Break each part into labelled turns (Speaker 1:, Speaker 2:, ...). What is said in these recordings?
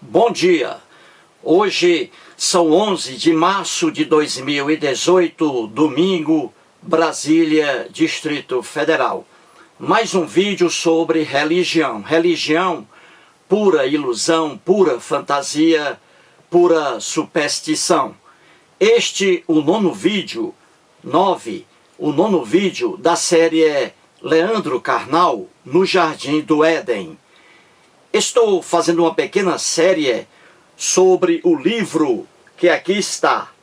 Speaker 1: Bom dia! Hoje são 11 de março de 2018, domingo, Brasília, Distrito Federal. Mais um vídeo sobre religião. Religião, pura ilusão, pura fantasia, pura superstição. O nono vídeo da série Leandro Carnal, no Jardim do Éden. Estou fazendo uma pequena série sobre o livro que aqui está.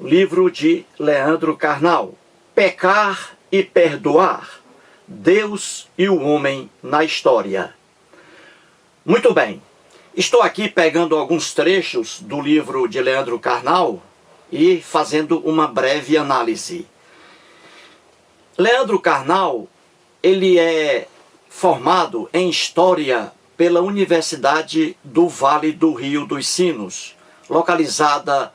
Speaker 1: O livro de Leandro Carnal. Pecar e Perdoar. Deus e o Homem na História. Muito bem. Estou aqui pegando alguns trechos do livro de Leandro Carnal e fazendo uma breve análise. Leandro Carnal, ele é formado em História pela Universidade do Vale do Rio dos Sinos, localizada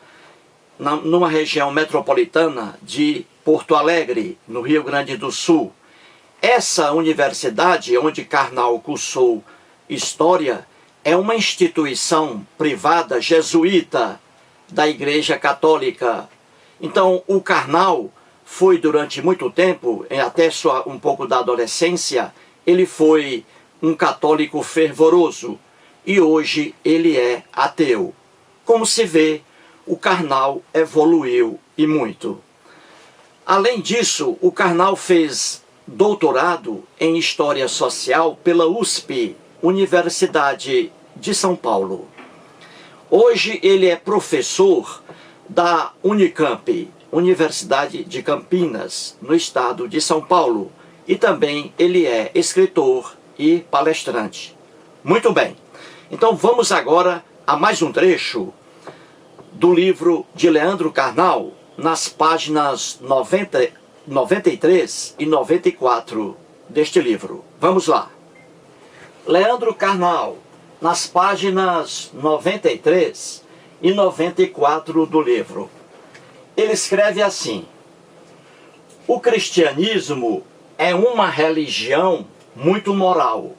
Speaker 1: numa região metropolitana de Porto Alegre, no Rio Grande do Sul. Essa universidade, onde Carnal cursou História, é uma instituição privada jesuíta da Igreja Católica. Então, o Carnal foi durante muito tempo, até um pouco da adolescência, ele foi um católico fervoroso e hoje ele é ateu. Como se vê, o Carnal evoluiu e muito. Além disso, o Carnal fez doutorado em História Social pela USP, Universidade de São Paulo. Hoje ele é professor da Unicamp, Universidade de Campinas, no estado de São Paulo, e também ele é escritor e palestrante. Muito bem, então vamos agora a mais um trecho do livro de Leandro Carnal, nas páginas 93 e 94 deste livro. Vamos lá. Leandro Carnal, nas páginas 93 e 94 do livro. Ele escreve assim: o cristianismo é uma religião muito moral.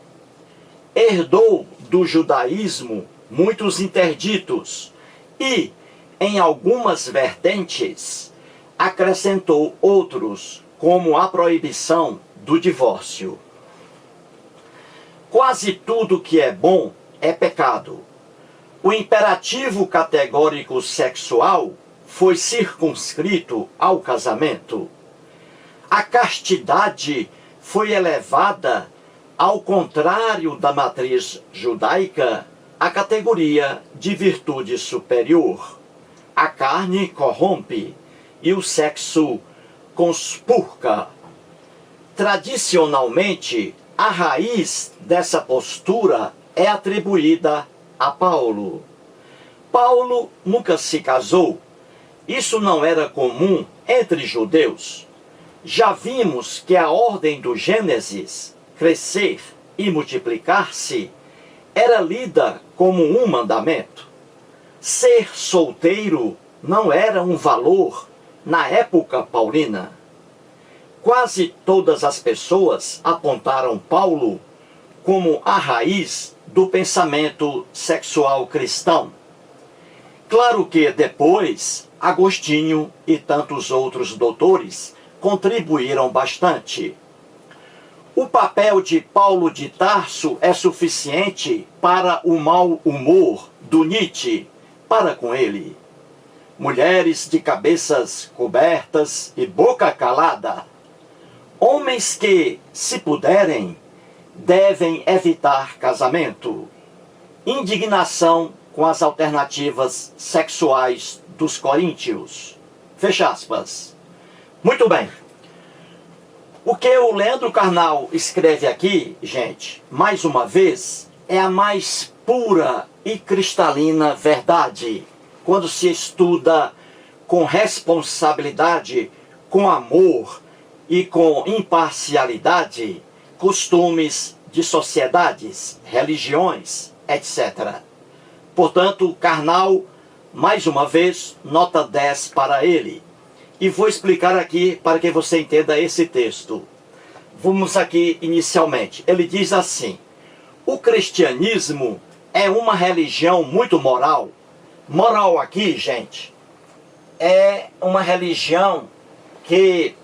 Speaker 1: Herdou do judaísmo muitos interditos e, em algumas vertentes, acrescentou outros, como a proibição do divórcio. Quase tudo que é bom é pecado. O imperativo categórico sexual foi circunscrito ao casamento. A castidade foi elevada, ao contrário da matriz judaica, à categoria de virtude superior. A carne corrompe e o sexo conspurca. Tradicionalmente, a raiz dessa postura é atribuída a Paulo. Paulo nunca se casou. Isso não era comum entre judeus. Já vimos que a ordem do Gênesis, crescer e multiplicar-se, era lida como um mandamento. Ser solteiro não era um valor na época paulina. Quase todas as pessoas apontaram Paulo como a raiz do pensamento sexual cristão. Claro que depois, Agostinho e tantos outros doutores contribuíram bastante. O papel de Paulo de Tarso é suficiente para o mau humor do Nietzsche para com ele. Mulheres de cabeças cobertas e boca calada. Homens que, se puderem, devem evitar casamento. Indignação com as alternativas sexuais dos coríntios. Fecha aspas. Muito bem. O que o Leandro Carnal escreve aqui, gente, mais uma vez, é a mais pura e cristalina verdade. Quando se estuda com responsabilidade, com amor e com imparcialidade, costumes de sociedades, religiões, etc. Portanto, Carnal, mais uma vez, nota 10 para ele. E vou explicar aqui para que você entenda esse texto. Vamos aqui inicialmente. Ele diz assim: o cristianismo é uma religião muito moral. Moral aqui, gente, é uma religião que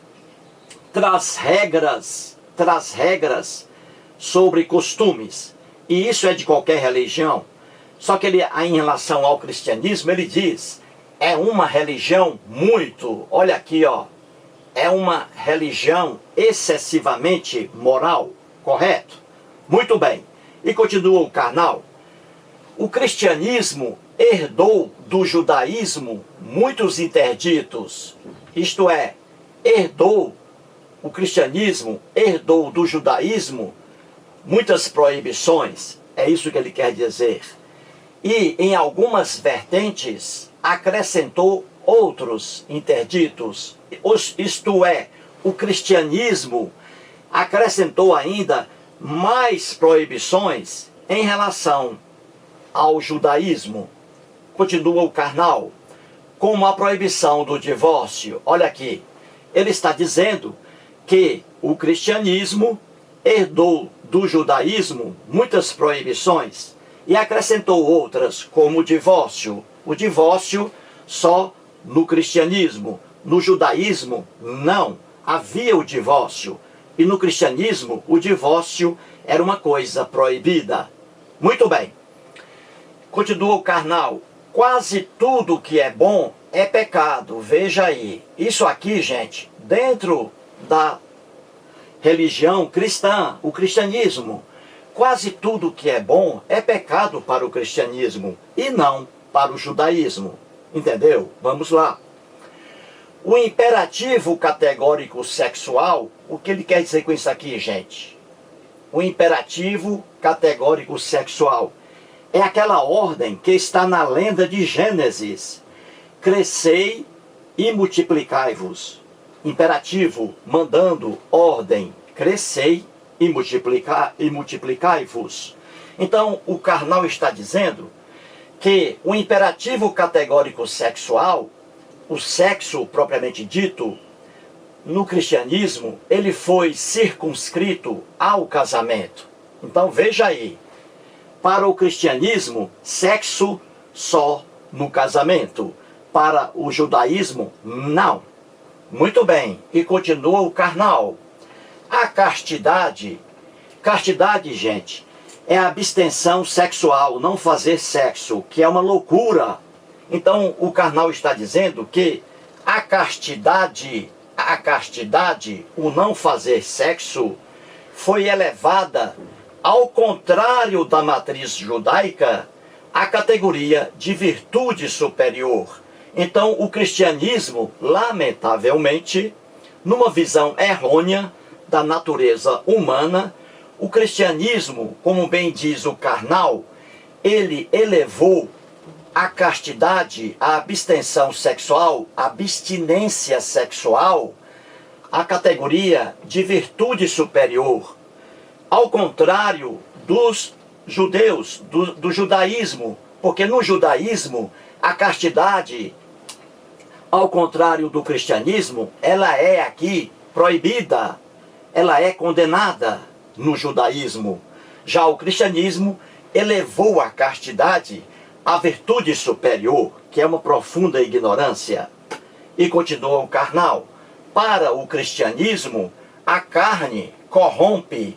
Speaker 1: traz regras sobre costumes. E isso é de qualquer religião. Só que ele, em relação ao cristianismo, ele diz, é uma religião muito, olha aqui, ó, é uma religião excessivamente moral, correto? Muito bem. E continua o carnal. O cristianismo herdou do judaísmo muitos interditos. Isto é, o cristianismo herdou do judaísmo muitas proibições. É isso que ele quer dizer. E em algumas vertentes acrescentou outros interditos. Isto é, o cristianismo acrescentou ainda mais proibições em relação ao judaísmo. Continua o carnal, como a proibição do divórcio. Olha aqui, ele está dizendo que o cristianismo herdou do judaísmo muitas proibições e acrescentou outras, como o divórcio. O divórcio só no cristianismo. No judaísmo, não havia o divórcio. E no cristianismo, o divórcio era uma coisa proibida. Muito bem. Continua o carnal. Quase tudo que é bom é pecado. Veja aí. Isso aqui, gente, dentro da religião cristã, o cristianismo, quase tudo que é bom é pecado para o cristianismo e não para o judaísmo. Entendeu? Vamos lá. O imperativo categórico sexual, o que ele quer dizer com isso aqui, gente? O imperativo categórico sexual é aquela ordem que está na lenda de Gênesis. Crescei e multiplicai-vos. Imperativo, mandando ordem, crescei e multiplicai-vos. Então, o carnal está dizendo que o imperativo categórico sexual, o sexo propriamente dito, no cristianismo, ele foi circunscrito ao casamento. Então, veja aí, para o cristianismo, sexo só no casamento. Para o judaísmo, não. Muito bem, e continua o carnal. A castidade, gente, é a abstenção sexual, não fazer sexo, que é uma loucura. Então, o carnal está dizendo que a castidade, o não fazer sexo, foi elevada, ao contrário da matriz judaica, à categoria de virtude superior. Então, o cristianismo, lamentavelmente, numa visão errônea da natureza humana, o cristianismo, como bem diz o carnal, ele elevou a castidade, a abstenção sexual, a abstinência sexual, à categoria de virtude superior. Ao contrário dos judeus, do judaísmo, porque no judaísmo a castidade, ao contrário do cristianismo, ela é aqui proibida, ela é condenada no judaísmo. Já o cristianismo elevou a castidade à virtude superior, que é uma profunda ignorância. E continua o carnal. Para o cristianismo, a carne corrompe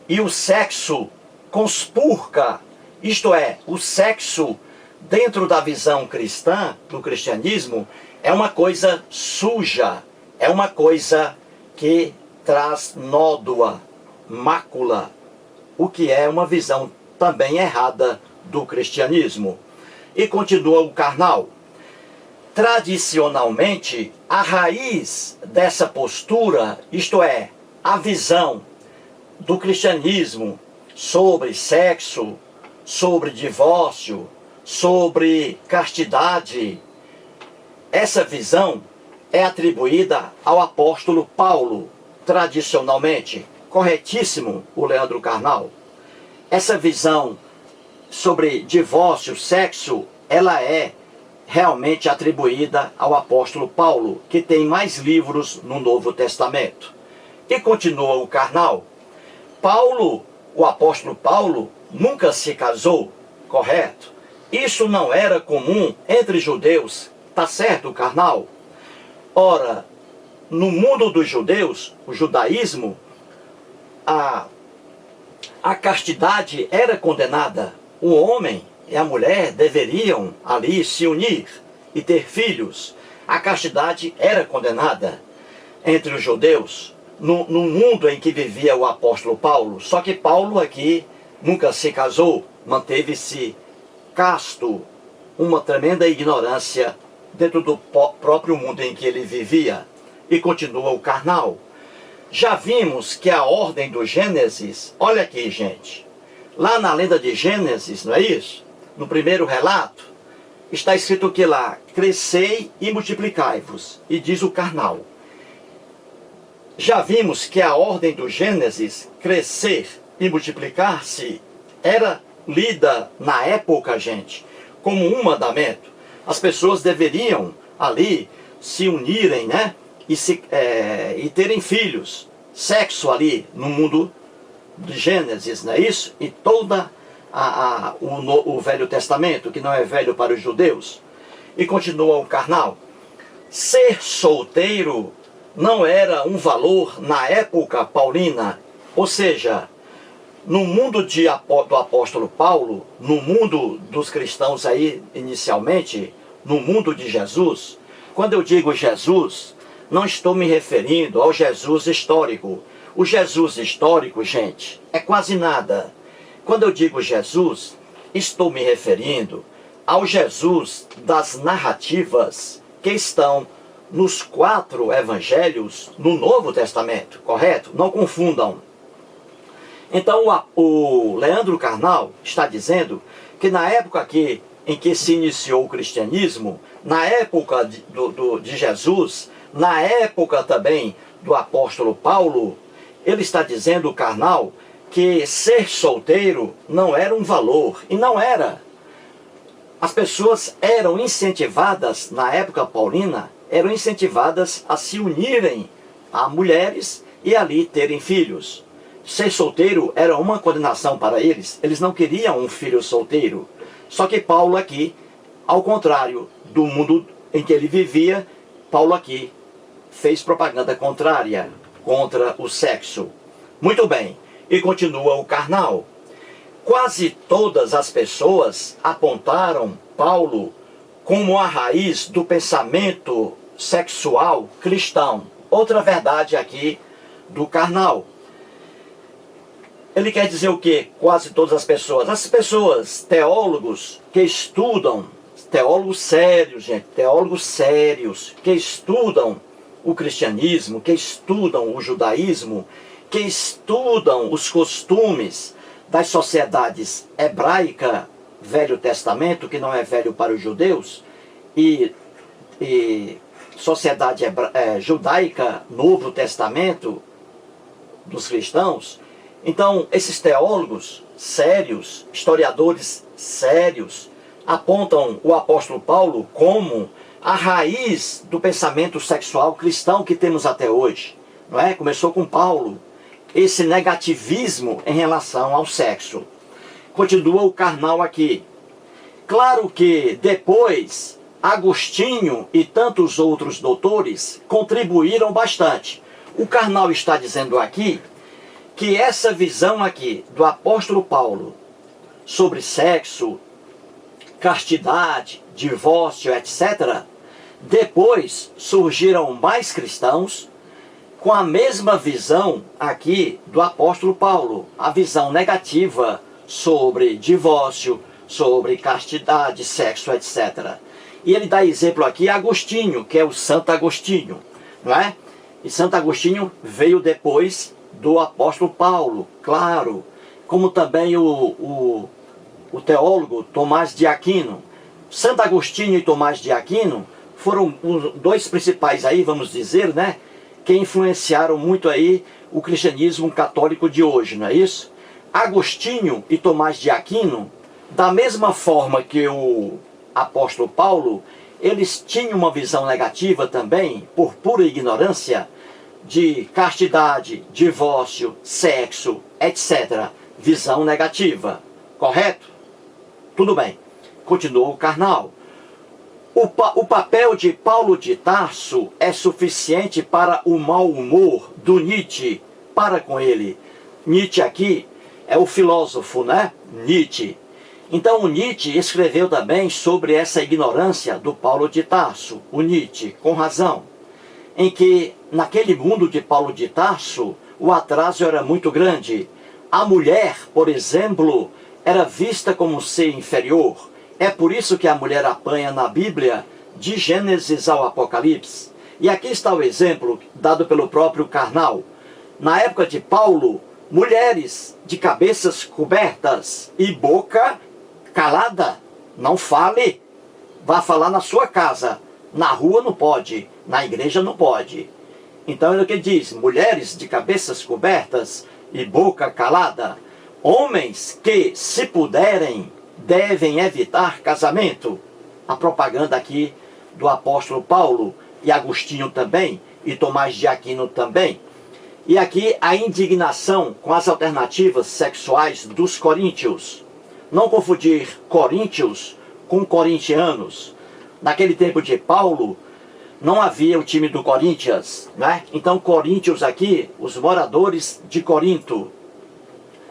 Speaker 1: e o sexo conspurca. Isto é, o sexo, dentro da visão cristã, do cristianismo, é uma coisa suja, é uma coisa que traz nódoa, mácula, o que é uma visão também errada do cristianismo. E continua o carnal. Tradicionalmente, a raiz dessa postura, isto é, a visão do cristianismo sobre sexo, sobre divórcio, sobre castidade, essa visão é atribuída ao apóstolo Paulo, tradicionalmente. Corretíssimo, o Leandro Carnal. Essa visão sobre divórcio, sexo, ela é realmente atribuída ao apóstolo Paulo, que tem mais livros no Novo Testamento. E continua o carnal. Paulo, o apóstolo Paulo, nunca se casou. correto? Isso não era comum entre judeus, tá certo, carnal? Ora, no mundo dos judeus, o judaísmo, a castidade era condenada. O homem e a mulher deveriam ali se unir e ter filhos. A castidade era condenada entre os judeus, no mundo em que vivia o apóstolo Paulo. Só que Paulo aqui nunca se casou, manteve-se casto, uma tremenda ignorância dentro do próprio mundo em que ele vivia, e continua o carnal. Já vimos que a ordem do Gênesis, olha aqui, gente, lá na lenda de Gênesis, não é isso? No primeiro relato, está escrito que lá, crescei e multiplicai-vos, e diz o carnal. Já vimos que a ordem do Gênesis, crescer e multiplicar-se, era lida na época, gente, como um mandamento. As pessoas deveriam ali se unirem, né? E terem filhos. Sexo ali no mundo de Gênesis, não é isso? E toda o Velho Testamento, que não é velho para os judeus. E continua o carnal. Ser solteiro não era um valor na época paulina. Ou seja, no mundo do apóstolo Paulo, no mundo dos cristãos aí inicialmente, no mundo de Jesus, quando eu digo Jesus, não estou me referindo ao Jesus histórico. O Jesus histórico, gente, é quase nada. Quando eu digo Jesus, estou me referindo ao Jesus das narrativas que estão nos 4 evangelhos no Novo Testamento, correto? Não confundam. Então o Leandro Carnal está dizendo que na época em que se iniciou o cristianismo, na época de Jesus, na época também do apóstolo Paulo, ele está dizendo, o carnal, que ser solteiro não era um valor, e não era. As pessoas eram incentivadas, na época paulina, eram incentivadas a se unirem a mulheres e ali terem filhos. Ser solteiro era uma condenação para eles, eles não queriam um filho solteiro. Só que Paulo aqui, ao contrário do mundo em que ele vivia, Paulo aqui fez propaganda contrária contra o sexo. Muito bem, e continua o carnal. Quase todas as pessoas apontaram Paulo como a raiz do pensamento sexual cristão. Outra verdade aqui do carnal. Ele quer dizer o quê? Quase todas as pessoas. As pessoas, teólogos que estudam, teólogos sérios, gente, teólogos sérios, que estudam o cristianismo, que estudam o judaísmo, que estudam os costumes das sociedades hebraica, Velho Testamento, que não é velho para os judeus, e sociedade judaica, Novo Testamento, dos cristãos. Então, esses teólogos sérios, historiadores sérios, apontam o apóstolo Paulo como a raiz do pensamento sexual cristão que temos até hoje. Não é? Começou com Paulo, esse negativismo em relação ao sexo. Continua o carnal aqui. Claro que depois Agostinho e tantos outros doutores contribuíram bastante. O carnal está dizendo aqui que essa visão aqui do apóstolo Paulo sobre sexo, castidade, divórcio, etc., depois surgiram mais cristãos com a mesma visão aqui do apóstolo Paulo, a visão negativa sobre divórcio, sobre castidade, sexo, etc. E ele dá exemplo aqui a Agostinho, que é o Santo Agostinho, não é? E Santo Agostinho veio depois do apóstolo Paulo, claro, como também o teólogo Tomás de Aquino. Santo Agostinho e Tomás de Aquino foram os dois principais aí, vamos dizer, né, que influenciaram muito aí o cristianismo católico de hoje, não é isso? Agostinho e Tomás de Aquino, da mesma forma que o apóstolo Paulo, eles tinham uma visão negativa também, por pura ignorância, de castidade, divórcio, sexo, etc. Visão negativa, correto? Tudo bem. Continuou o Karnal. O papel de Paulo de Tarso é suficiente para o mau humor do Nietzsche para com ele. Nietzsche aqui é o filósofo, né? Nietzsche. Então o Nietzsche escreveu também sobre essa ignorância do Paulo de Tarso, o Nietzsche, com razão, em que naquele mundo de Paulo de Tarso o atraso era muito grande. A mulher, por exemplo, era vista como um ser inferior. É por isso que a mulher apanha na Bíblia, de Gênesis ao Apocalipse. E aqui está o exemplo dado pelo próprio Karnal. Na época de Paulo, mulheres de cabeças cobertas e boca calada. Não fale. Vá falar na sua casa. Na rua não pode. Na igreja não pode. Então é o que diz. Mulheres de cabeças cobertas e boca calada. Homens que, se puderem, devem evitar casamento. A propaganda aqui do apóstolo Paulo e Agostinho também, e Tomás de Aquino também. E aqui a indignação com as alternativas sexuais dos coríntios. Não confundir coríntios com corintianos. Naquele tempo de Paulo, não havia o time do Corinthians, né? Então coríntios aqui, os moradores de Corinto.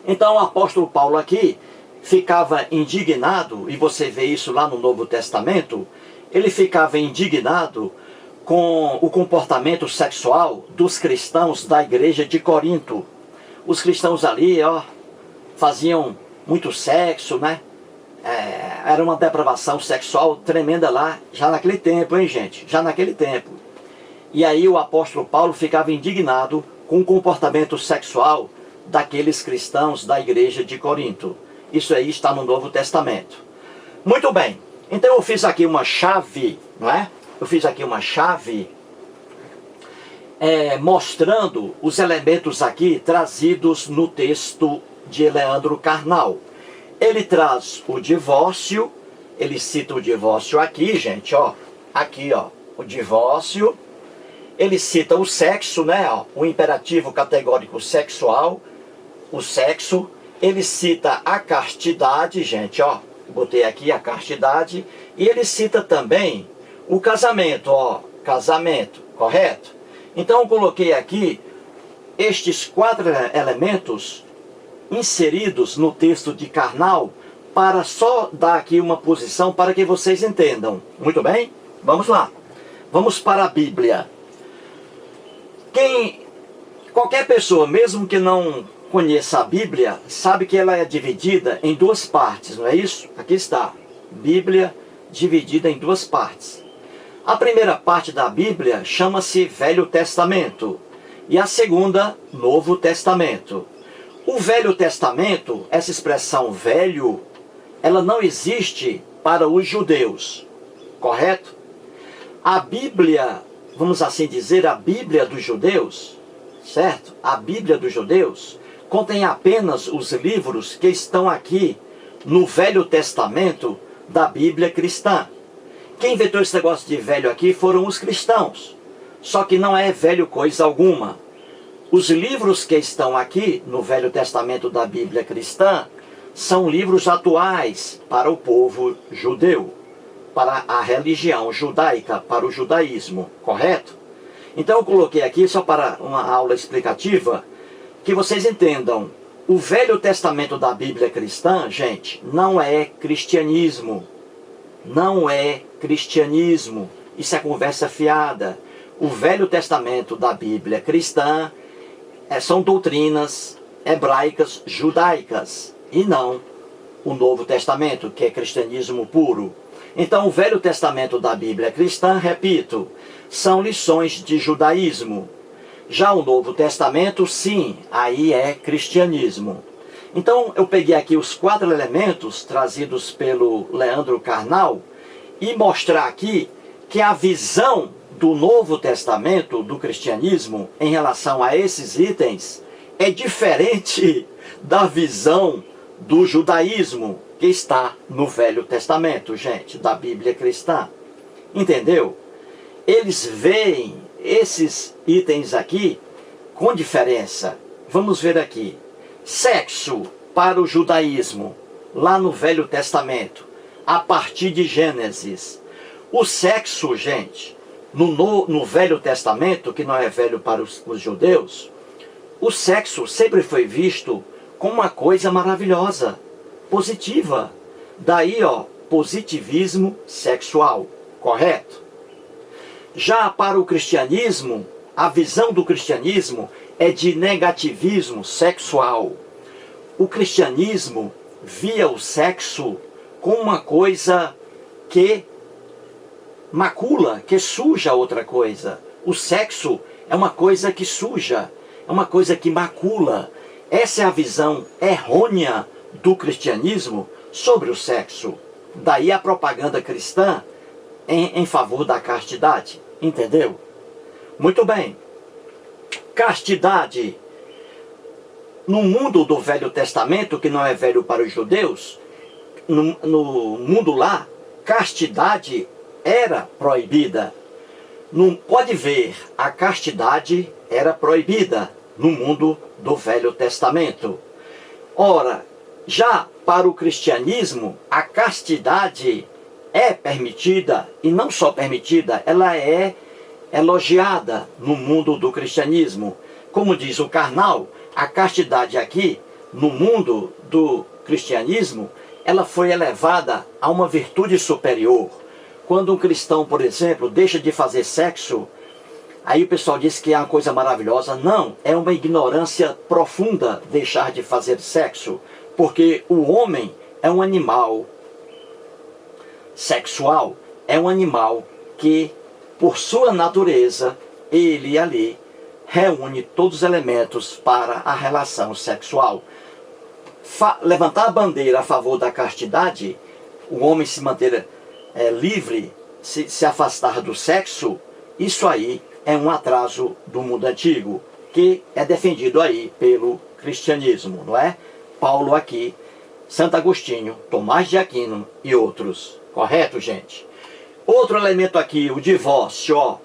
Speaker 1: Então o apóstolo Paulo aqui ficava indignado, e você vê isso lá no Novo Testamento, ele ficava indignado com o comportamento sexual dos cristãos da igreja de Corinto. Os cristãos ali, faziam muito sexo, né? Era uma depravação sexual tremenda lá, já naquele tempo, hein, gente? Já naquele tempo. E aí o apóstolo Paulo ficava indignado com o comportamento sexual daqueles cristãos da igreja de Corinto. Isso aí está no Novo Testamento. Muito bem. Então eu fiz aqui uma chave, não é? Eu fiz aqui uma chave mostrando os elementos aqui trazidos no texto de Leandro Carnal. Ele traz o divórcio, ele cita o divórcio aqui, gente, aqui, o divórcio. Ele cita o sexo, né, o imperativo categórico sexual, o sexo. Ele cita a castidade, gente, botei aqui a castidade. E ele cita também o casamento, casamento, correto? Então eu coloquei aqui estes 4 elementos inseridos no texto de Karnal para só dar aqui uma posição para que vocês entendam. Muito bem? Vamos lá. Vamos para a Bíblia. Qualquer pessoa, mesmo que não conheça a Bíblia, sabe que ela é dividida em 2 partes, não é isso? Aqui está. Bíblia dividida em 2 partes. A primeira parte da Bíblia chama-se Velho Testamento e a segunda, Novo Testamento. O Velho Testamento, essa expressão velho, ela não existe para os judeus, correto? A Bíblia, vamos assim dizer, a Bíblia dos judeus, certo? A Bíblia dos judeus contém apenas os livros que estão aqui no Velho Testamento da Bíblia cristã. Quem inventou esse negócio de velho aqui foram os cristãos. Só que não é velho coisa alguma. Os livros que estão aqui no Velho Testamento da Bíblia cristã são livros atuais para o povo judeu, para a religião judaica, para o judaísmo, correto? Então eu coloquei aqui só para uma aula explicativa, que vocês entendam. O Velho Testamento da Bíblia cristã, gente, não é cristianismo. Não é cristianismo. Isso é conversa fiada. O Velho Testamento da Bíblia cristã são doutrinas hebraicas, judaicas, e não o Novo Testamento, que é cristianismo puro. Então o Velho Testamento da Bíblia cristã, repito, são lições de judaísmo. Já o Novo Testamento, sim, aí é cristianismo. Então eu peguei aqui os 4 elementos trazidos pelo Leandro Carnal e mostrar aqui que a visão do Novo Testamento, do cristianismo, em relação a esses itens, é diferente da visão do judaísmo que está no Velho Testamento, gente, da Bíblia cristã. Entendeu? Eles veem esses itens aqui com diferença. Vamos ver aqui. Sexo para o judaísmo. lá no Velho Testamento, a partir de Gênesis. O sexo, gente, no Velho Testamento, que não é velho para os judeus, o sexo sempre foi visto como uma coisa maravilhosa, positiva. Daí, positivismo sexual, correto? Já para o cristianismo, a visão do cristianismo é de negativismo sexual. O cristianismo via o sexo como uma coisa que macula, que suja outra coisa. O sexo é uma coisa que suja, é uma coisa que macula. Essa é a visão errônea do cristianismo sobre o sexo. Daí a propaganda cristã em favor da castidade. Entendeu? Muito bem. Castidade. No mundo do Velho Testamento, que não é velho para os judeus, no mundo lá, castidade era proibida. Não pode ver, a castidade era proibida no mundo do Velho Testamento. Ora, já para o cristianismo, a castidade é permitida, e não só permitida, ela é elogiada no mundo do cristianismo. Como diz o Karnal, a castidade aqui, no mundo do cristianismo, ela foi elevada a uma virtude superior. Quando um cristão, por exemplo, deixa de fazer sexo, aí o pessoal diz que é uma coisa maravilhosa. Não, é uma ignorância profunda deixar de fazer sexo, porque o homem é um animal sexual, é um animal que, por sua natureza, ele ali reúne todos os elementos para a relação sexual. Levantar a bandeira a favor da castidade, o homem se manter livre, se afastar do sexo, isso aí é um atraso do mundo antigo, que é defendido aí pelo cristianismo, não é? Paulo aqui, Santo Agostinho, Tomás de Aquino e outros. Correto, gente? Outro elemento aqui, o divórcio.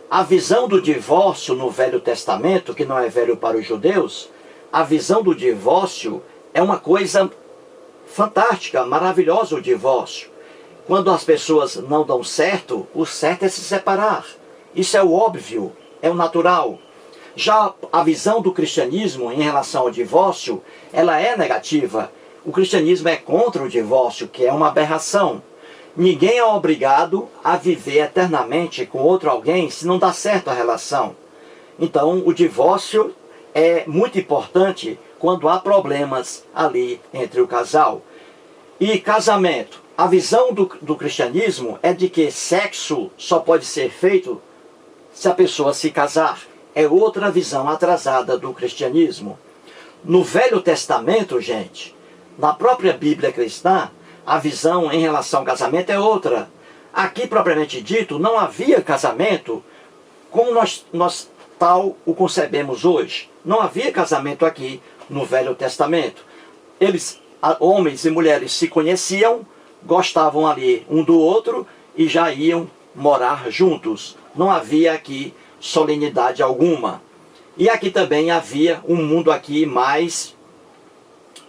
Speaker 1: A visão do divórcio no Velho Testamento, que não é velho para os judeus, a visão do divórcio é uma coisa fantástica, maravilhosa o divórcio. Quando as pessoas não dão certo, o certo é se separar. Isso é o óbvio, é o natural. Já a visão do cristianismo em relação ao divórcio, ela é negativa. O cristianismo é contra o divórcio, que é uma aberração. Ninguém é obrigado a viver eternamente com outro alguém se não dá certo a relação. Então, o divórcio é muito importante quando há problemas ali entre o casal. E casamento. A visão do cristianismo é de que sexo só pode ser feito se a pessoa se casar. É outra visão atrasada do cristianismo. No Velho Testamento, gente, na própria Bíblia cristã, a visão em relação ao casamento é outra. Aqui, propriamente dito, não havia casamento como nós tal o concebemos hoje. Não havia casamento aqui no Velho Testamento. Eles, homens e mulheres, se conheciam, gostavam ali um do outro e já iam morar juntos. Não havia aqui solenidade alguma. E aqui também havia um mundo aqui mais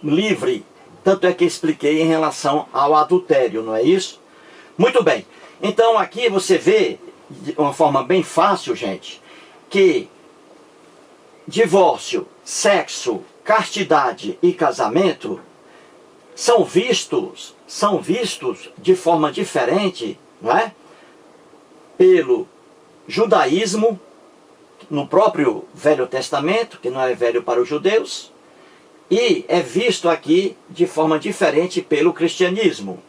Speaker 1: livre. Tanto é que expliquei em relação ao adultério, não é isso? Muito bem. Então aqui você vê, de uma forma bem fácil, gente, que divórcio, sexo, castidade e casamento são vistos de forma diferente, não é? Pelo judaísmo, no próprio Velho Testamento, que não é velho para os judeus, e é visto aqui de forma diferente pelo cristianismo.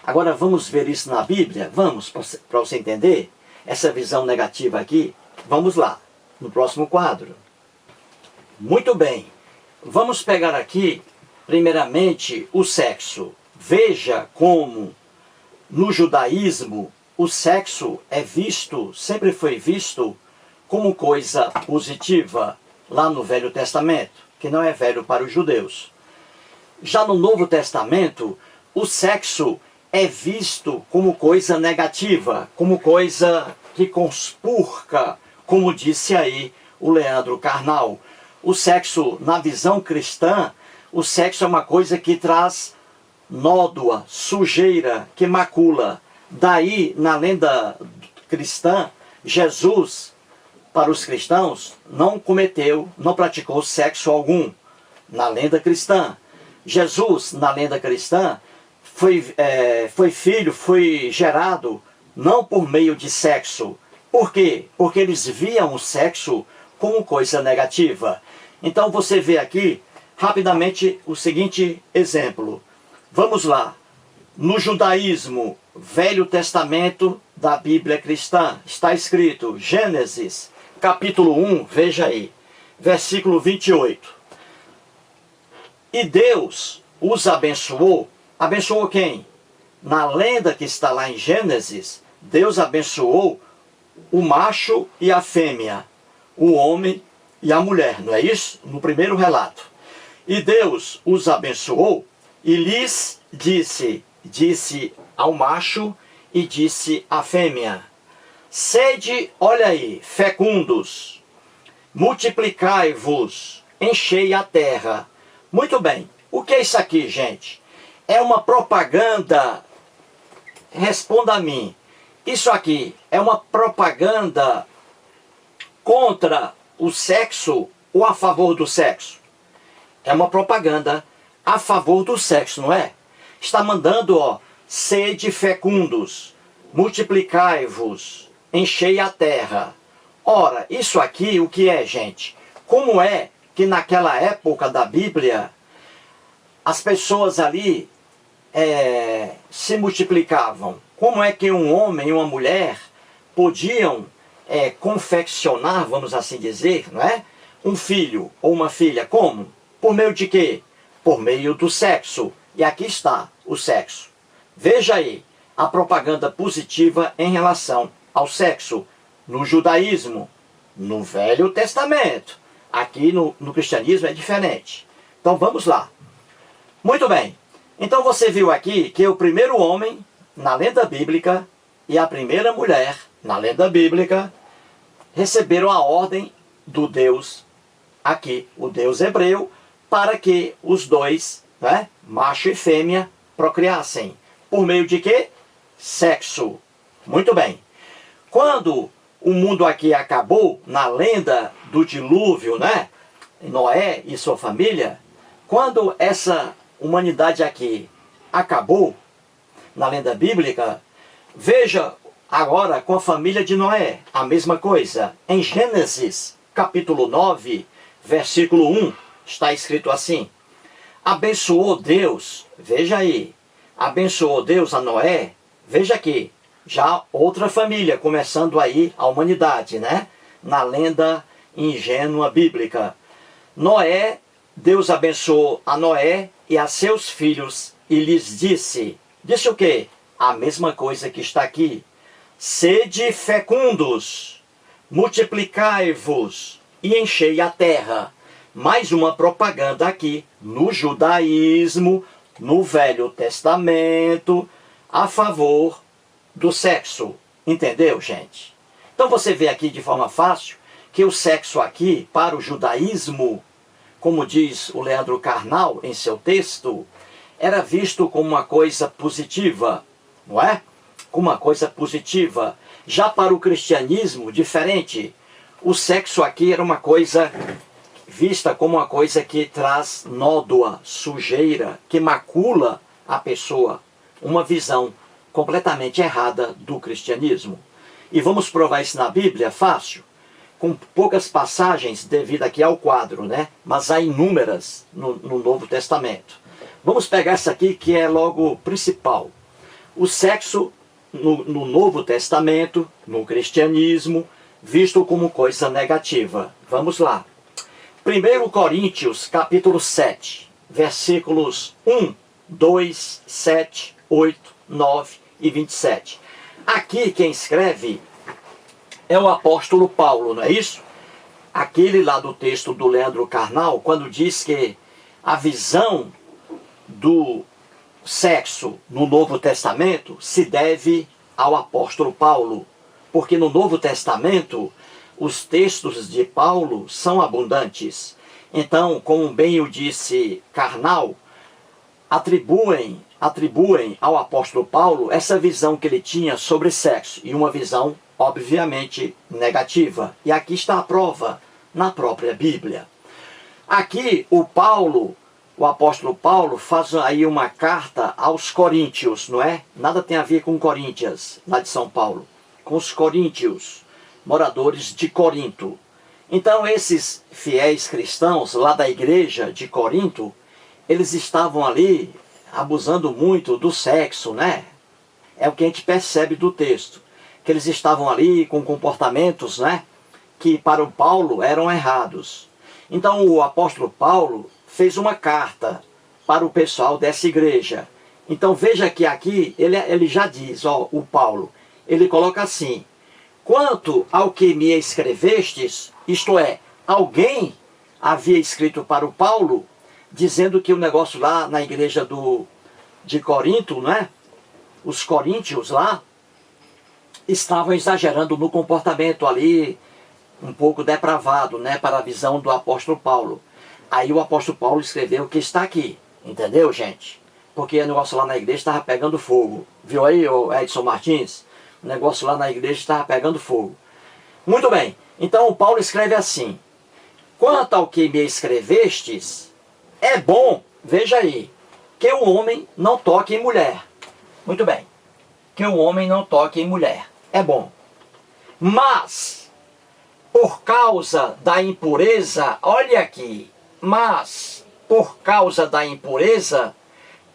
Speaker 1: Agora vamos ver isso na Bíblia? Vamos, para você entender essa visão negativa aqui? Vamos lá, no próximo quadro. Muito bem, vamos pegar aqui, primeiramente, o sexo. Veja como no judaísmo o sexo é visto, sempre foi visto como coisa positiva lá no Velho Testamento, que não é velho para os judeus. Já no Novo Testamento, o sexo é visto como coisa negativa, como coisa que conspurca, como disse aí o Leandro Carnal. O sexo, na visão cristã, o sexo é uma coisa que traz nódoa, sujeira que macula. Daí, na lenda cristã, Jesus, para os cristãos, não praticou sexo algum. Na lenda cristã. Jesus, na lenda cristã, foi gerado não por meio de sexo. Por quê? Porque eles viam o sexo como coisa negativa. Então você vê aqui, rapidamente, o seguinte exemplo. Vamos lá. No judaísmo, Velho Testamento da Bíblia cristã, está escrito, Gênesis, capítulo 1, veja aí, versículo 28. E Deus os abençoou. Abençoou quem? Na lenda que está lá em Gênesis, Deus abençoou o macho e a fêmea, o homem e a mulher, não é isso? No primeiro relato. E Deus os abençoou e lhes disse ao macho e disse à fêmea, sede, olha aí, fecundos, multiplicai-vos, enchei a terra. Muito bem, o que é isso aqui, gente? É uma propaganda, responda a mim, isso aqui é uma propaganda contra o sexo ou a favor do sexo? É uma propaganda a favor do sexo, não é? Está mandando, ó, sede fecundos, multiplicai-vos, enchei a terra. Ora, isso aqui o que é, gente? Como é que naquela época da Bíblia, as pessoas ali se multiplicavam? Como é que um homem e uma mulher podiam confeccionar, vamos assim dizer, não é? Um filho ou uma filha? Como? Por meio de quê? Por meio do sexo. E aqui está o sexo. Veja aí a propaganda positiva em relação ao sexo no judaísmo, no Velho Testamento. Aqui no cristianismo é diferente. Então vamos lá. Muito bem. Então você viu aqui que o primeiro homem, na lenda bíblica, e a primeira mulher, na lenda bíblica, receberam a ordem do Deus, aqui, o Deus hebreu, para que os dois, né, macho e fêmea, procriassem. Por meio de quê? Sexo. Muito bem. Quando o mundo aqui acabou, na lenda do dilúvio, né? Noé e sua família, quando essa humanidade aqui acabou, na lenda bíblica, veja agora com a família de Noé, a mesma coisa. Em Gênesis, capítulo 9, versículo 1, está escrito assim, abençoou Deus, veja aí, abençoou Deus a Noé, veja aqui, já outra família, começando aí a humanidade, né? Na lenda ingênua bíblica. Noé, Deus abençoou a Noé e a seus filhos e lhes disse o quê? A mesma coisa que está aqui. Sede fecundos, multiplicai-vos e enchei a terra. Mais uma propaganda aqui no judaísmo, no Velho Testamento, a favor do sexo. Entendeu, gente? Então você vê aqui de forma fácil que o sexo aqui, para o judaísmo, como diz o Leandro Carnal em seu texto, era visto como uma coisa positiva, não é? Como uma coisa positiva. Já para o cristianismo, diferente. O sexo aqui era uma coisa vista como uma coisa que traz nódoa, sujeira, que macula a pessoa. Uma visão completamente errada do cristianismo. E vamos provar isso na Bíblia? Fácil. Com poucas passagens devido aqui ao quadro, né? Mas há inúmeras no Novo Testamento. Vamos pegar essa aqui que é logo principal. O sexo no Novo Testamento, no cristianismo, visto como coisa negativa. Vamos lá. 1 Coríntios, capítulo 7, versículos 1, 2, 7, 8, 9 e 27. Aqui quem escreve é o apóstolo Paulo, não é isso? Aquele lá do texto do Leandro Carnal, quando diz que a visão do sexo no Novo Testamento se deve ao apóstolo Paulo. Porque no Novo Testamento, os textos de Paulo são abundantes. Então, como bem o disse Carnal, atribuem atribuem ao apóstolo Paulo essa visão que ele tinha sobre sexo, e uma visão, obviamente, negativa. E aqui está a prova, na própria Bíblia. Aqui o apóstolo Paulo faz aí uma carta aos coríntios, não é? Nada tem a ver com Coríntias, lá de São Paulo. Com os coríntios, moradores de Corinto. Então esses fiéis cristãos lá da igreja de Corinto, eles estavam ali abusando muito do sexo, né? É o que a gente percebe do texto. Que eles estavam ali com comportamentos, né? Que para o Paulo eram errados. Então o apóstolo Paulo fez uma carta para o pessoal dessa igreja. Então veja que aqui ele já diz, ó, o Paulo, ele coloca assim: quanto ao que me escrevestes, isto é, alguém havia escrito para o Paulo, dizendo que o negócio lá na igreja de Corinto, né? Os coríntios lá estavam exagerando no comportamento ali, um pouco depravado, né, para a visão do apóstolo Paulo. Aí o apóstolo Paulo escreveu o que está aqui, entendeu, gente? Porque o negócio lá na igreja estava pegando fogo. Viu aí, o Edson Martins? O negócio lá na igreja estava pegando fogo. Muito bem, então o Paulo escreve assim: quanto ao que me escrevestes, é bom, veja aí, que o homem não toque em mulher. Muito bem, que o homem não toque em mulher. É bom. Mas, por causa da impureza, olha aqui, mas, por causa da impureza,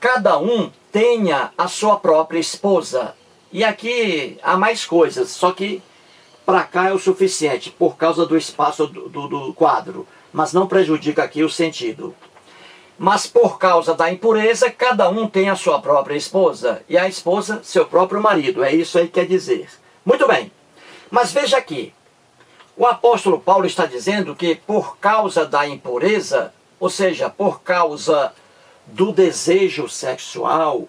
Speaker 1: cada um tenha a sua própria esposa. E aqui há mais coisas, só que para cá é o suficiente, por causa do espaço do quadro. Mas não prejudica aqui o sentido. Mas por causa da impureza, cada um tem a sua própria esposa. E a esposa, seu próprio marido. É isso aí que quer dizer. Muito bem. Mas veja aqui. O apóstolo Paulo está dizendo que por causa da impureza, ou seja, por causa do desejo sexual,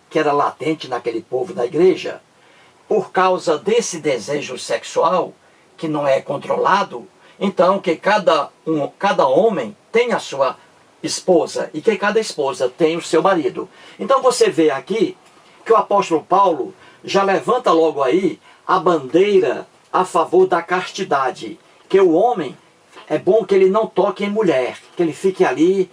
Speaker 1: que era latente naquele povo da igreja, por causa desse desejo sexual, que não é controlado, então que cada homem tem a sua esposa, e que cada esposa tem o seu marido. Então você vê aqui que o apóstolo Paulo já levanta logo aí a bandeira a favor da castidade, que o homem, é bom que ele não toque em mulher, que ele fique ali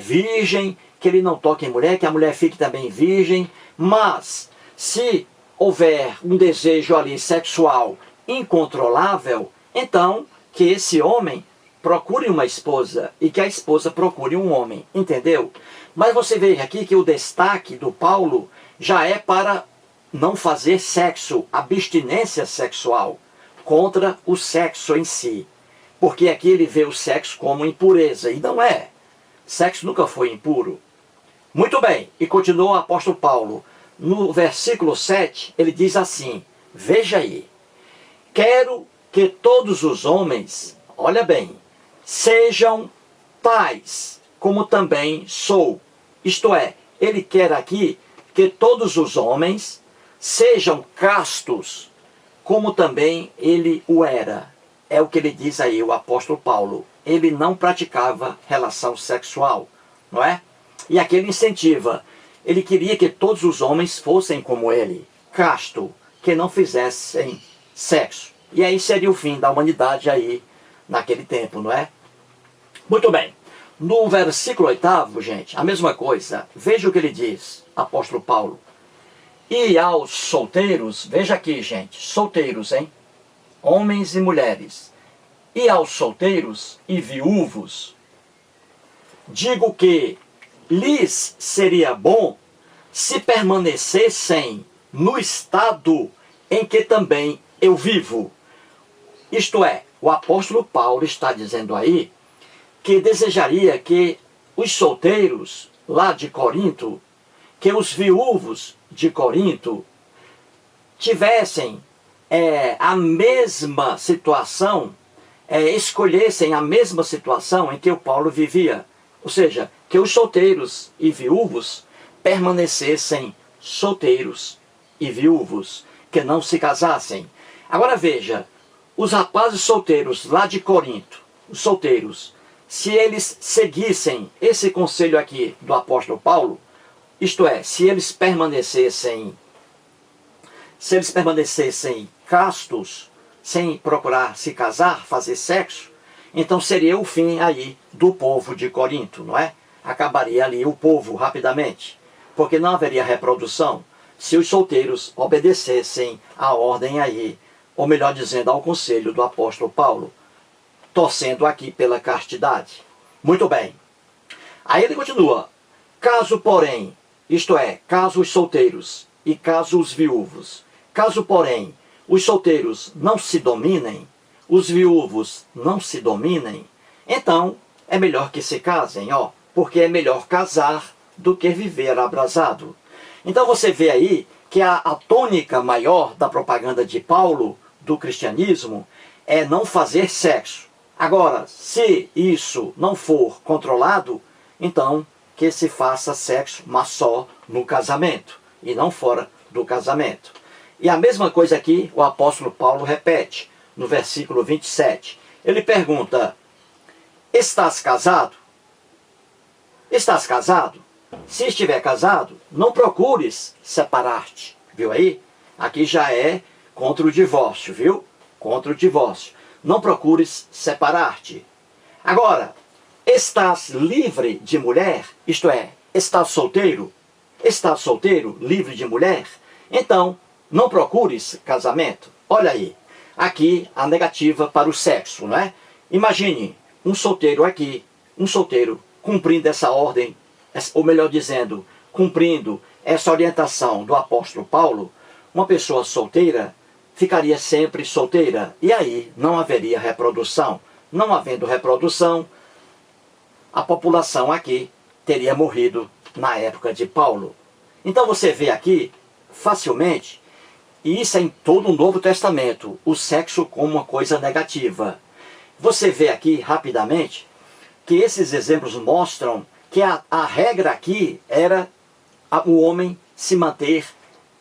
Speaker 1: virgem, que ele não toque em mulher, que a mulher fique também virgem, mas se houver um desejo ali sexual incontrolável, então que esse homem procure uma esposa e que a esposa procure um homem, entendeu? Mas você vê aqui que o destaque do Paulo já é para não fazer sexo, abstinência sexual, contra o sexo em si. Porque aqui ele vê o sexo como impureza, e não é. Sexo nunca foi impuro. Muito bem, e continua o apóstolo Paulo. No versículo 7, ele diz assim, veja aí, quero que todos os homens, olha bem, sejam tais, como também sou. Isto é, ele quer aqui que todos os homens sejam castos, como também ele o era. É o que ele diz aí, o apóstolo Paulo. Ele não praticava relação sexual, não é? E aqui ele incentiva. Ele queria que todos os homens fossem como ele, casto, que não fizessem sexo. E aí seria o fim da humanidade aí, naquele tempo, não é? Muito bem. No versículo 8, gente, a mesma coisa. Veja o que ele diz, apóstolo Paulo. E aos solteiros, veja aqui, gente, solteiros, hein? Homens e mulheres. E aos solteiros e viúvos, digo que lhes seria bom se permanecessem no estado em que também eu vivo. Isto é, o apóstolo Paulo está dizendo aí que desejaria que os solteiros lá de Corinto, que os viúvos de Corinto tivessem a mesma situação, escolhessem a mesma situação em que o Paulo vivia. Ou seja, que os solteiros e viúvos permanecessem solteiros e viúvos, que não se casassem. Agora veja, os rapazes solteiros lá de Corinto, os solteiros, se eles seguissem esse conselho aqui do apóstolo Paulo, isto é, se eles permanecessem castos, sem procurar se casar, fazer sexo, então seria o fim aí do povo de Corinto, não é? Acabaria ali o povo rapidamente, porque não haveria reprodução se os solteiros obedecessem à ordem aí, ou melhor dizendo, ao conselho do apóstolo Paulo, torcendo aqui pela castidade. Muito bem. Aí ele continua: caso, porém, isto é, caso os solteiros e caso os viúvos, caso, porém, os solteiros não se dominem, os viúvos não se dominem, então é melhor que se casem, ó, porque é melhor casar do que viver abrasado. Então você vê aí que a tônica maior da propaganda de Paulo, do cristianismo, é não fazer sexo. Agora, se isso não for controlado, então que se faça sexo, mas só no casamento, e não fora do casamento. E a mesma coisa aqui o apóstolo Paulo repete, no versículo 27. Ele pergunta: estás casado? Estás casado? Se estiver casado, não procures separar-te. Viu aí? Aqui já é contra o divórcio, viu? Contra o divórcio. Não procures separar-te. Agora, estás livre de mulher? Isto é, estás solteiro? Estás solteiro, livre de mulher? Então, não procures casamento. Olha aí, aqui a negativa para o sexo, não é? Imagine um solteiro aqui, um solteiro cumprindo essa ordem, ou melhor dizendo, cumprindo essa orientação do apóstolo Paulo. Uma pessoa solteira ficaria sempre solteira, e aí não haveria reprodução. Não havendo reprodução, a população aqui teria morrido na época de Paulo. Então você vê aqui, facilmente, e isso é em todo o Novo Testamento, o sexo como uma coisa negativa. Você vê aqui, rapidamente, que esses exemplos mostram que a regra aqui era o homem se manter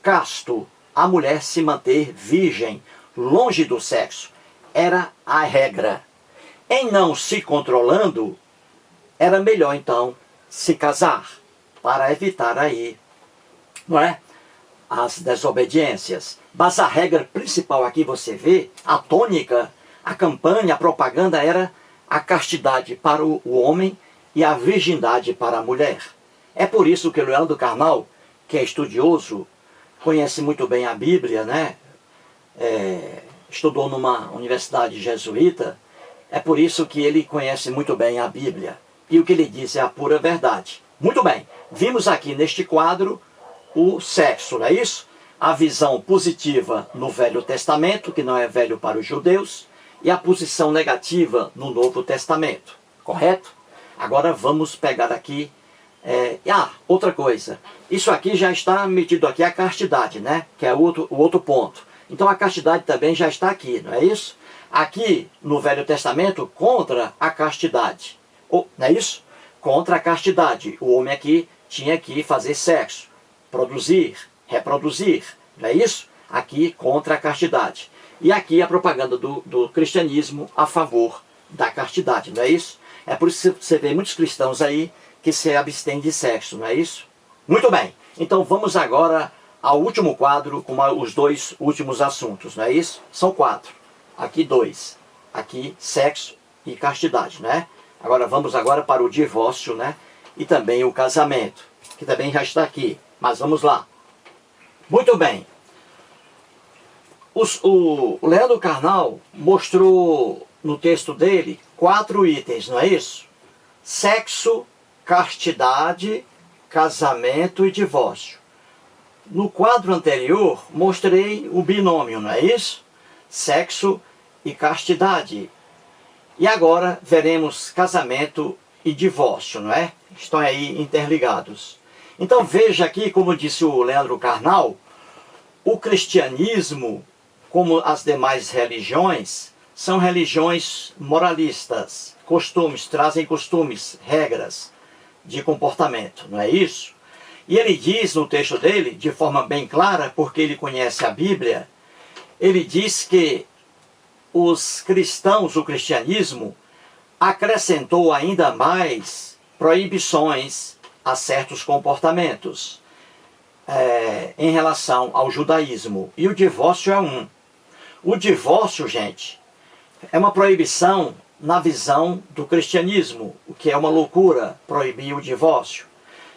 Speaker 1: casto, a mulher se manter virgem, longe do sexo. Era a regra. Em não se controlando, era melhor então se casar, para evitar aí, não é, as desobediências. Mas a regra principal aqui você vê, a tônica, a campanha, a propaganda era a castidade para o homem e a virgindade para a mulher. É por isso que Leandro Carnal, que é estudioso, conhece muito bem a Bíblia, né? Estudou numa universidade jesuíta, é por isso que ele conhece muito bem a Bíblia. E o que ele diz é a pura verdade. Muito bem, vimos aqui neste quadro o sexo, não é isso? A visão positiva no Velho Testamento, que não é velho para os judeus, e a posição negativa no Novo Testamento, correto? Agora vamos pegar aqui, outra coisa, isso aqui já está metido aqui a castidade, né? Que é o outro ponto. Então a castidade também já está aqui, não é isso? Aqui no Velho Testamento, contra a castidade, não é isso? Contra a castidade, o homem aqui tinha que fazer sexo, produzir, reproduzir, não é isso? Aqui contra a castidade. E aqui a propaganda do cristianismo a favor da castidade, não é isso? É por isso que você vê muitos cristãos aí que se abstêm de sexo, não é isso? Muito bem, então vamos agora ao último quadro com os dois últimos assuntos, não é isso? São 4, aqui 2, aqui sexo e castidade, né? Agora vamos para o divórcio, né? E também o casamento, que também já está aqui, mas vamos lá. Muito bem. O Leandro Carnal mostrou no texto dele 4 itens, não é isso? Sexo, castidade, casamento e divórcio. No quadro anterior, mostrei o binômio, não é isso? Sexo e castidade. E agora veremos casamento e divórcio, não é? Estão aí interligados. Então veja aqui, como disse o Leandro Carnal, o cristianismo, como as demais religiões, são religiões moralistas. Trazem costumes, regras de comportamento, não é isso? E ele diz no texto dele, de forma bem clara, porque ele conhece a Bíblia, ele diz que os cristãos, o cristianismo, acrescentou ainda mais proibições a certos comportamentos em relação ao judaísmo. E o divórcio é um. O divórcio, gente, é uma proibição na visão do cristianismo, o que é uma loucura, proibir o divórcio.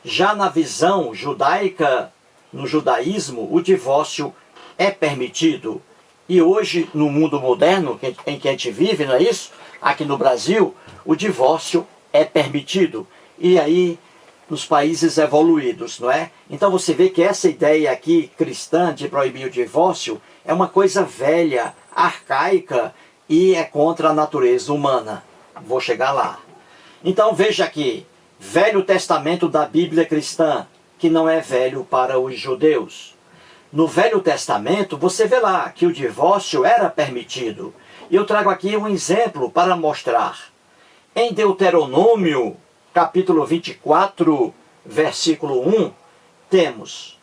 Speaker 1: Já na visão judaica, no judaísmo, o divórcio é permitido. E hoje, no mundo moderno em que a gente vive, não é isso? Aqui no Brasil, o divórcio é permitido. E aí, nos países evoluídos, não é? Então você vê que essa ideia aqui, cristã, de proibir o divórcio, é uma coisa velha, arcaica, e é contra a natureza humana. Vou chegar lá. Então veja aqui, Velho Testamento da Bíblia cristã, que não é velho para os judeus. No Velho Testamento, você vê lá que o divórcio era permitido. E eu trago aqui um exemplo para mostrar. Em Deuteronômio, capítulo 24, versículo 1, temos: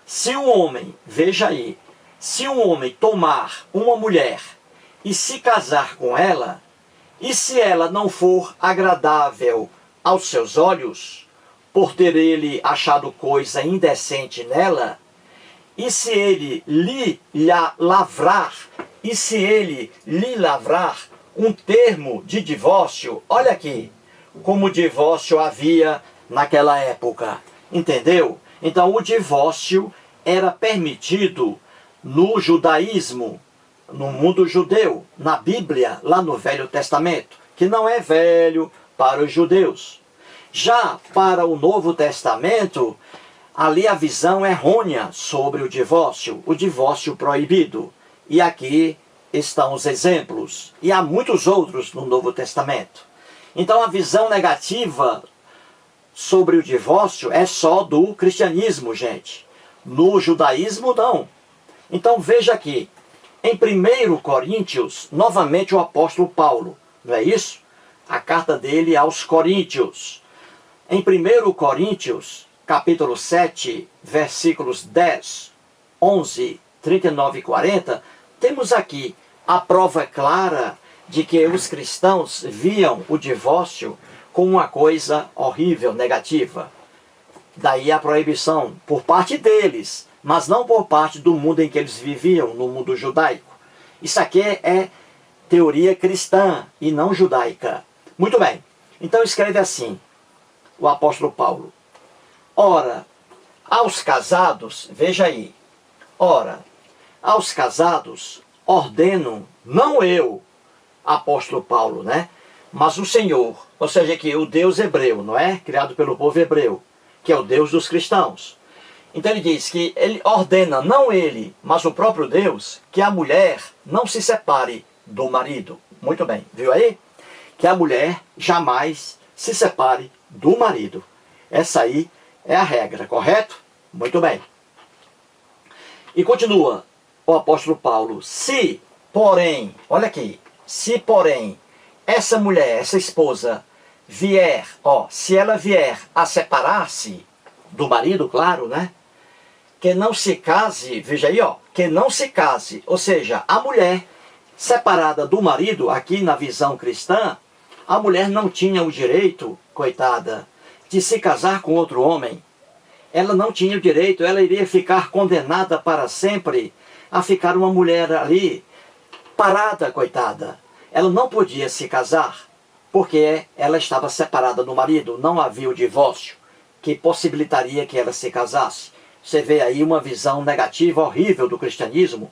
Speaker 1: se um homem, veja aí, se um homem tomar uma mulher e se casar com ela, e se ela não for agradável aos seus olhos, por ter ele achado coisa indecente nela, e se ele lhe lavrar um termo de divórcio, olha aqui, como divórcio havia naquela época, entendeu? Então o divórcio era permitido no judaísmo, no mundo judeu, na Bíblia, lá no Velho Testamento, que não é velho para os judeus. Já para o Novo Testamento, ali a visão errônea sobre o divórcio proibido. E aqui estão os exemplos, e há muitos outros no Novo Testamento. Então a visão negativa sobre o divórcio é só do cristianismo, gente. No judaísmo, não. Então veja aqui, em 1 Coríntios, novamente o apóstolo Paulo, não é isso? A carta dele aos Coríntios. Em 1 Coríntios, capítulo 7, versículos 10, 11, 39 e 40, temos aqui a prova clara de que os cristãos viam o divórcio como uma coisa horrível, negativa. Daí a proibição por parte deles, mas não por parte do mundo em que eles viviam, no mundo judaico. Isso aqui é teoria cristã e não judaica. Muito bem, então escreve assim, o apóstolo Paulo: ora, aos casados, veja aí, ora, aos casados ordeno, não eu, apóstolo Paulo, né? Mas o Senhor, ou seja, que o Deus hebreu, não é? Criado pelo povo hebreu, que é o Deus dos cristãos. Então ele diz que ele ordena, não ele, mas o próprio Deus, que a mulher não se separe do marido. Muito bem, viu aí? Que a mulher jamais se separe do marido. Essa aí é a regra, correto? Muito bem. E continua o apóstolo Paulo: se, porém, olha aqui, se, porém, essa mulher, essa esposa, vier, se ela vier a separar-se do marido, claro, né? Que não se case, veja aí, que não se case, ou seja, a mulher separada do marido, aqui na visão cristã, a mulher não tinha o direito, coitada, de se casar com outro homem. Ela não tinha o direito, ela iria ficar condenada para sempre a ficar uma mulher ali, parada, coitada. Ela não podia se casar, porque ela estava separada do marido, não havia o divórcio, que possibilitaria que ela se casasse. Você vê aí uma visão negativa, horrível do cristianismo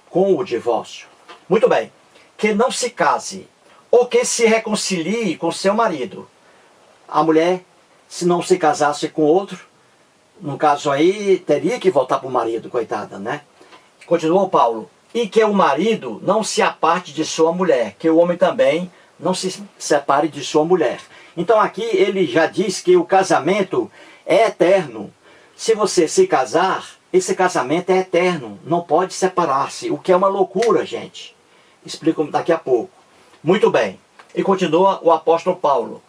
Speaker 1: com o divórcio. Muito bem, que não se case, ou que se reconcilie com seu marido. A mulher, se não se casasse com outro, no caso aí, teria que voltar para o marido, coitada, né? Continuou Paulo: e que o marido não se aparte de sua mulher, que o homem também não se separe de sua mulher. Então aqui ele já diz que o casamento é eterno. Se você se casar, esse casamento é eterno, não pode separar-se, o que é uma loucura, gente. Explico daqui a pouco. Muito bem. E continua o apóstolo Paulo: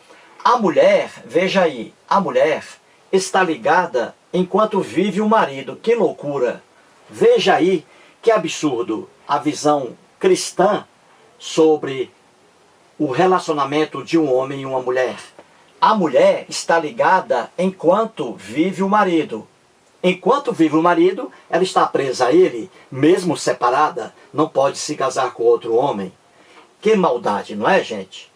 Speaker 1: a mulher, veja aí, a mulher está ligada enquanto vive o marido. Que loucura! Veja aí que absurdo a visão cristã sobre o relacionamento de um homem e uma mulher. A mulher está ligada enquanto vive o marido. Enquanto vive o marido, ela está presa a ele, mesmo separada, não pode se casar com outro homem. Que maldade, não é, gente?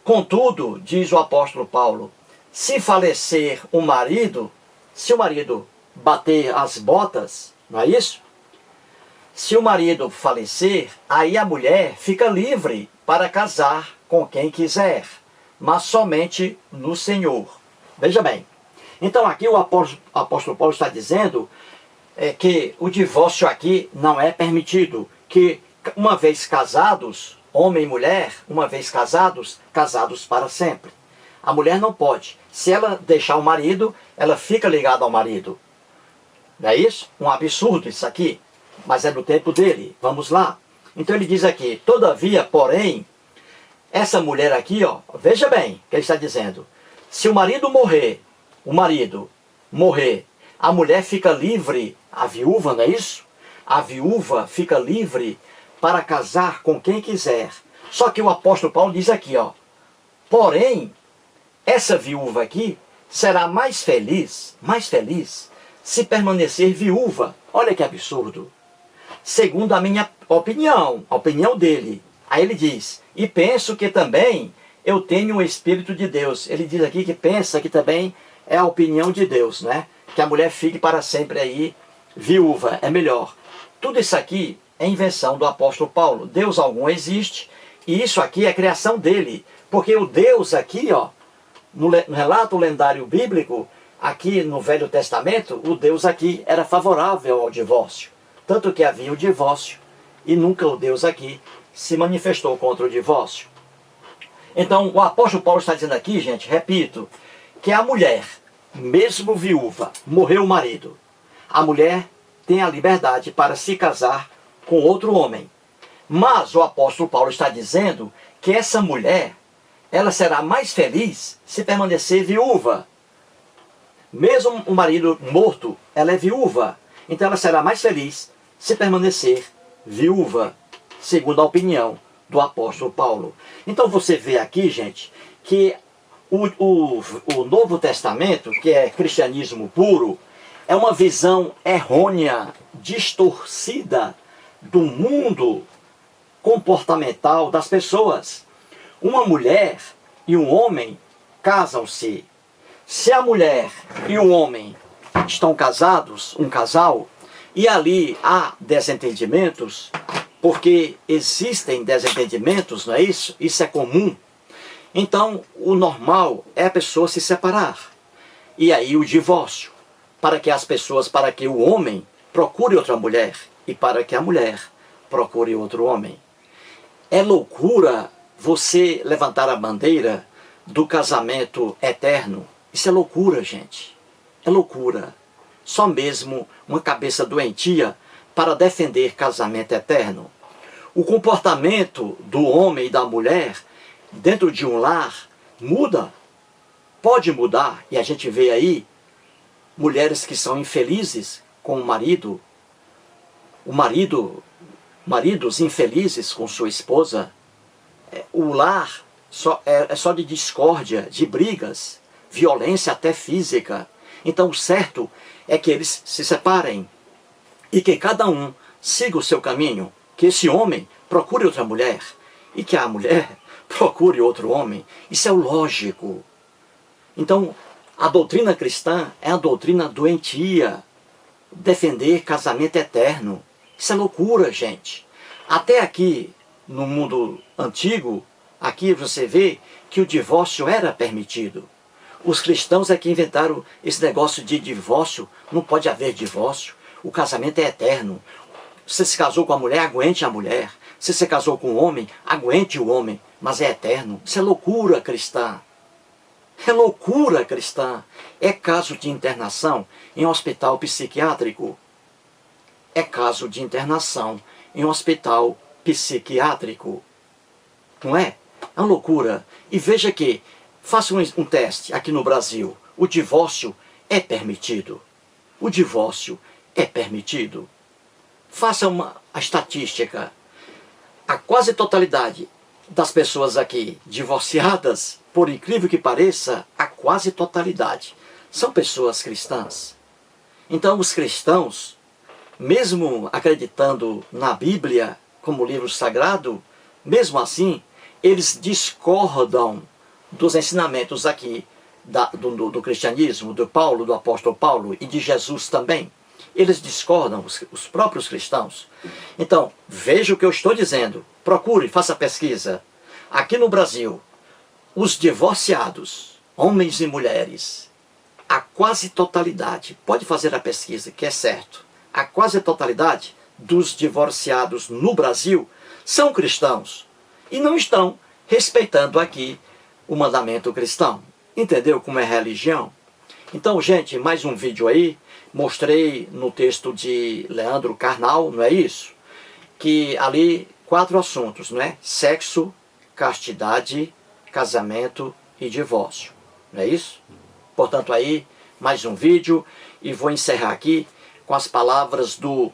Speaker 1: Contudo, diz o apóstolo Paulo, se falecer o marido, se o marido bater as botas, não é isso? Se o marido falecer, aí a mulher fica livre para casar com quem quiser, mas somente no Senhor. Veja bem, então aqui o apóstolo Paulo está dizendo que o divórcio aqui não é permitido, que uma vez casados, homem e mulher, uma vez casados, casados para sempre. A mulher não pode. Se ela deixar o marido, ela fica ligada ao marido. Não é isso? Um absurdo isso aqui. Mas é no tempo dele. Vamos lá. Então ele diz aqui, todavia, porém, essa mulher aqui, ó, veja bem o que ele está dizendo. Se o marido morrer, a mulher fica livre, a viúva, não é isso? A viúva fica livre para casar com quem quiser. Só que o apóstolo Paulo diz aqui, ó, porém, essa viúva aqui será mais feliz, se permanecer viúva. Olha que absurdo. Segundo a minha opinião, a opinião dele. Aí ele diz, e penso que também eu tenho o Espírito de Deus. Ele diz aqui que pensa que também é a opinião de Deus, né? Que a mulher fique para sempre aí viúva, é melhor. Tudo isso aqui é invenção do apóstolo Paulo. Deus algum existe, e isso aqui é criação dele. Porque o Deus aqui, ó, no relato lendário bíblico, aqui no Velho Testamento, o Deus aqui era favorável ao divórcio. Tanto que havia o divórcio, e nunca o Deus aqui se manifestou contra o divórcio. Então, o apóstolo Paulo está dizendo aqui, gente, repito, que a mulher, mesmo viúva, morreu o marido, a mulher tem a liberdade para se casar com outro homem. Mas o apóstolo Paulo está dizendo que essa mulher, ela será mais feliz se permanecer viúva. Mesmo o marido morto, ela é viúva. Então ela será mais feliz se permanecer viúva, segundo a opinião do apóstolo Paulo. Então você vê aqui, gente, que o Novo Testamento, que é cristianismo puro, é uma visão errônea, distorcida do mundo comportamental das pessoas. Uma mulher e um homem casam-se. Se a mulher e o homem estão casados, um casal, e ali há desentendimentos, porque existem desentendimentos, não é isso? Isso é comum. Então, o normal é a pessoa se separar. E aí o divórcio, para que o homem procure outra mulher e para que a mulher procure outro homem. É loucura você levantar a bandeira do casamento eterno. Isso é loucura, gente. É loucura. Só mesmo uma cabeça doentia para defender casamento eterno. O comportamento do homem e da mulher dentro de um lar muda. Pode mudar. E a gente vê aí mulheres que são infelizes com o marido. Maridos infelizes com sua esposa. O lar é só de discórdia, de brigas, violência até física. Então o certo é que eles se separem e que cada um siga o seu caminho, que esse homem procure outra mulher e que a mulher procure outro homem. Isso é o lógico. Então a doutrina cristã é a doutrina doentia, defender casamento eterno. Isso é loucura, gente. Até aqui no mundo antigo, aqui você vê que o divórcio era permitido. Os cristãos é que inventaram esse negócio de divórcio. Não pode haver divórcio. O casamento é eterno. Você se casou com a mulher, aguente a mulher. Se você casou com o homem, aguente o homem. Mas é eterno. Isso é loucura cristã. É loucura cristã. É caso de internação em um hospital psiquiátrico. É caso de internação em um hospital psiquiátrico. Não é? É uma loucura. E veja que, faça um teste aqui no Brasil. O divórcio é permitido. O divórcio é permitido. Faça a estatística. A quase totalidade das pessoas aqui divorciadas, por incrível que pareça, a quase totalidade são pessoas cristãs. Então os cristãos, mesmo acreditando na Bíblia como livro sagrado, mesmo assim, eles discordam dos ensinamentos aqui do cristianismo, do Paulo, do apóstolo Paulo e de Jesus também. Eles discordam, os próprios cristãos. Então, veja o que eu estou dizendo. Procure, faça pesquisa. Aqui no Brasil, os divorciados, homens e mulheres, a quase totalidade, pode fazer a pesquisa, que é certo, a quase totalidade dos divorciados no Brasil são cristãos e não estão respeitando aqui o mandamento cristão. Entendeu como é religião? Então, gente, mais um vídeo aí. Mostrei no texto de Leandro Carnal, não é isso? Que ali 4 assuntos, não é? Sexo, castidade, casamento e divórcio. Não é isso? Portanto, aí, mais um vídeo. E vou encerrar aqui com as palavras do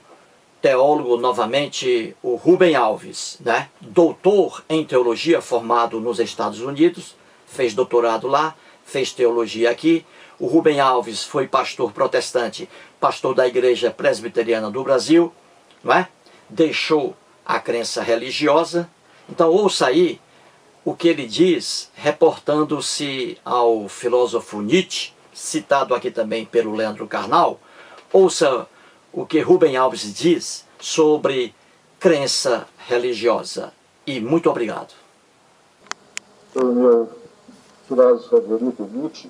Speaker 1: teólogo, novamente, o Rubem Alves, né? Doutor em teologia, formado nos Estados Unidos, fez doutorado lá, fez teologia aqui. O Rubem Alves foi pastor protestante, pastor da Igreja Presbiteriana do Brasil, não é? Deixou a crença religiosa. Então ouça aí o que ele diz, reportando-se ao filósofo Nietzsche, citado aqui também pelo Leandro Carnal. Ouça o que Rubem Alves diz sobre crença religiosa. E muito obrigado.
Speaker 2: O meu filósofo favorito, Nietzsche,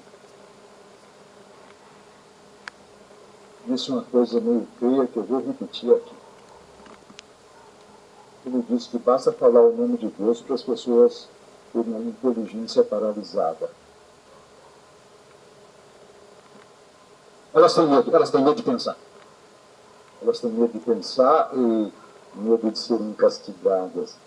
Speaker 2: disse uma coisa meio feia que eu vou repetir aqui. Ele disse que basta falar o nome de Deus para as pessoas terem uma inteligência paralisada. Elas têm medo de pensar. Elas têm medo de pensar e medo de serem castigadas.